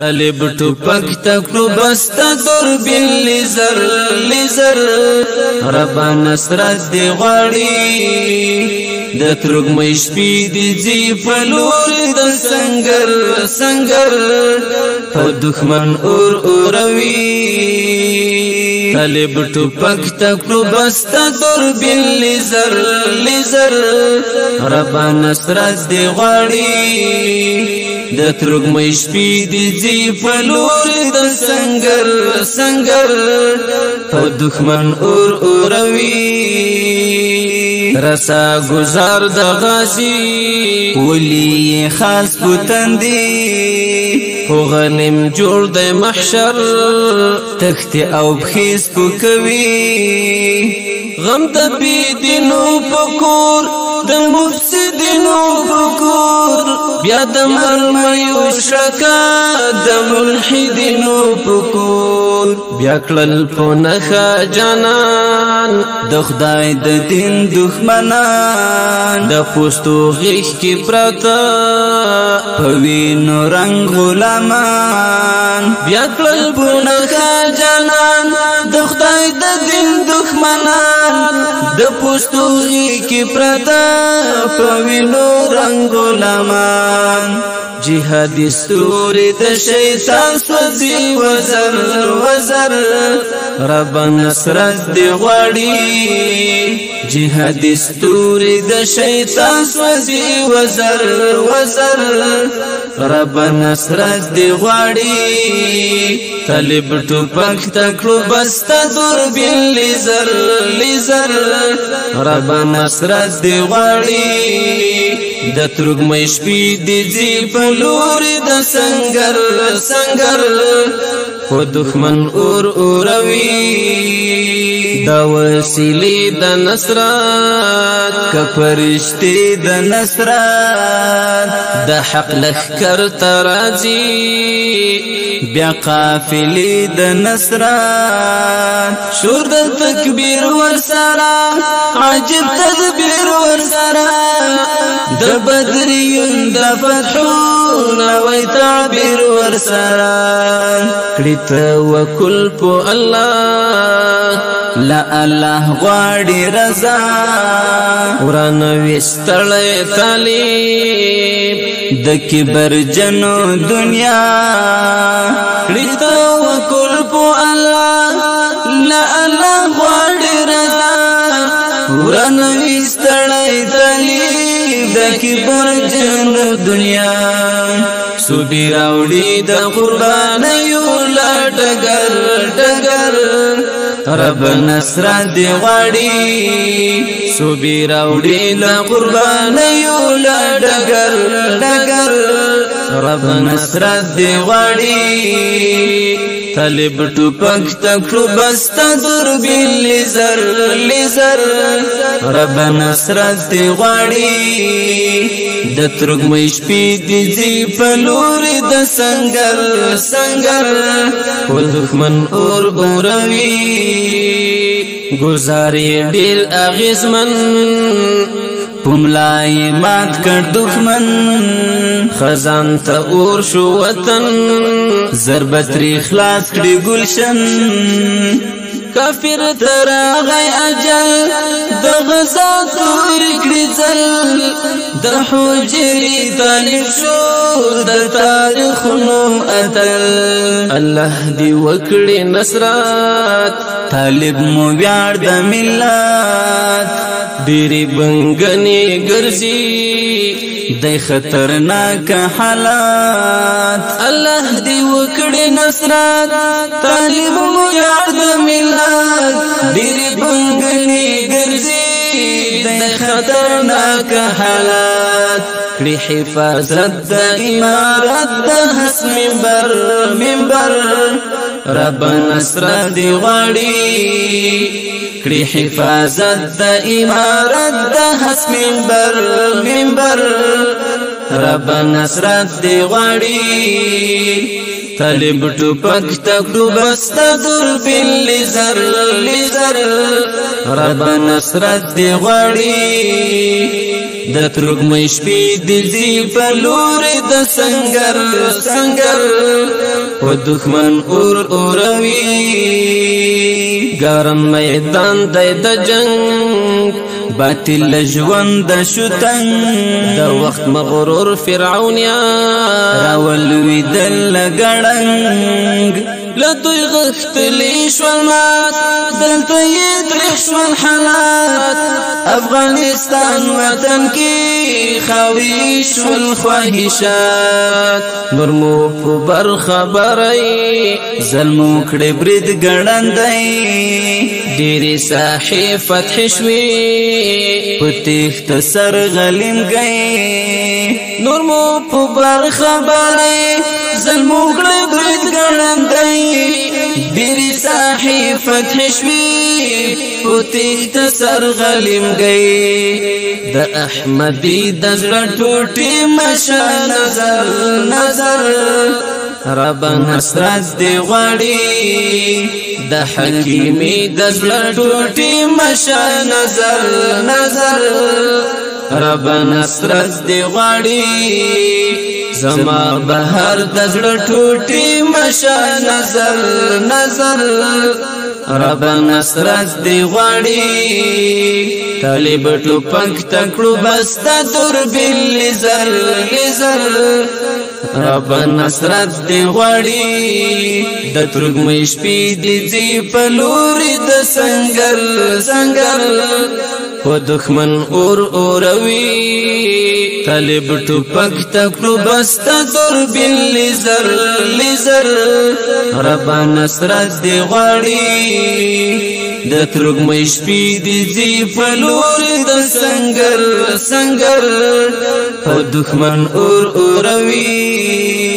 طالب ټوپک تکړو بسته دوربین لیزر لیزر ربا نصرت دی غواړي د ترګمې شپې دی ځي په لور د سنگر سنگر په دښمن اور اوروي طالب ټوپک تکړو بسته دوربین لیزر لیزر ربا نصرت دی غواړي د ترګمې شپې دی ځي په لور د سنگر سنگر په دښمن اور اوروي رسا گزار د غازی ولی خاص پتندی خو غنم جوړ د محشر تخت او بخیس کو کوي غم د بيدینو پکور د مفسدینو پکور بیا د مرمیو شکا د ملحدینو پکور بیا کړل په نخا جانان د خدای د دین دښمنان د پوستو غیږ کې پراته په وینو رنګ غلامان بیا کړل په نخا جانان د خدای د دین دښمنان د پوستو غیږ کې پراته په وینو رنګ غلامان جهادي ستوري د شیطان سوځي وزر وزر رب نصرت دی غواړي جهادي ستوري د شیطان سوځي وزر وزر رب نصرت دی غواړي طالب ټوپک تکړو بسته دوربین لیزر لیزر رب نصرت دی غواړي د ترګمې شپې دی ځي په لور د سنگر سنگر خو دښمن اور اوروي دا وسیلې د نصرت که فرشتې د نصرت د حق لښکر ته راځي بیا قافلې د نصرت شور د تکبیر ورسره عجب تدبیر ورسره د بدریون د فتحون وی تعبیر ورسره کړي توکل په الله لا الله غواړي رضا قرآن وستړی طالب د کبر جنو دنیا کړي توکل په الله لا الله غواړي رضا قرآن وستړی طالب د کبر جنو دنیا سوبی راوړي د قربانیو لا ډګر ډګر رب نصرت دی غواړي سوبی راوړي د قربانیو لا ډګر ډګر رب نصرت دی غواړي طالب ټوپک تکړو بسته دوربین لیزر لیزر رب نصرت دی غواړي د ترګمې شپې دی ځي په لور د سنگر سنگر خو دښمن اور اوروي گزارې ډېر اغیزمن پملای مات کړ دښمن خزان ته اور شو وطن ضربتری خلاص کړي گلشن کافر تراغی اجل د غزا تور کړي ځل د حجري طالب شو د تاریخونو اتل الله دی وکړي نصرت طالب مو ویاړ د ملت ډېرې بنګنې ګرځي د خطرناک حالات الله دی وکړي نصرت طالب مو ویاړ د ملت ډېرې بنګنې ګرځي د خطرناک حالات کړي حفاظت د امارت د هس منبر منبر رب نصرت دی غواړي کړي حفاظت د امارت د هس منبر منبر رب نصرت دی غواړي طالب ټوپک تکړو بسته دوربین لیزر لیزر رب نصرت دی غواړي د ترګمې شپې د ځي په لور د سنگر سنگر و دښمن اور اوروي ګرم میدان دی د جنگ باطل ژوند شو تنگ د وخت مغرور فرعونیان راولوي دل ګړنګ لدوی غختلی شول مات دلته یې تریخ شول حالات افغانستان وطن کې خاورې شول خواهشات نور مو په برخه برئ ظلمو کړې برید ګړندی ډېرې ساحې فتح شوې په تیښته سر غلیم گئ نور مو په برخه برئ ظلمو کړې برید ګړندی ډېرې ساحې فتح شوې په تیښته سر غلیم گئ د احمدي د زړه ټوټې مشه نظر نظر رب نصرت دی غواړي د حکیمي د زړه ټوټې مشه نظر نظر رب نصرت دی غواړي زما بهر د زړه ټوټې مشه نظر نظر رب نصرت دی غواړي طالب ټوپک تکړو بستا دوربین لزر لزر رب نصرت دی غواړي د ترګمې شپې دي ځي په لوري د سنگر سنگر و دښمن اور اوروي طالب ټوپک تکړو بستا دوربین لزر لزر رب نصرت دی غواړي د ترګمې شپې دي ځي په لوري د سنگر سنگر په دښمن اور اوروي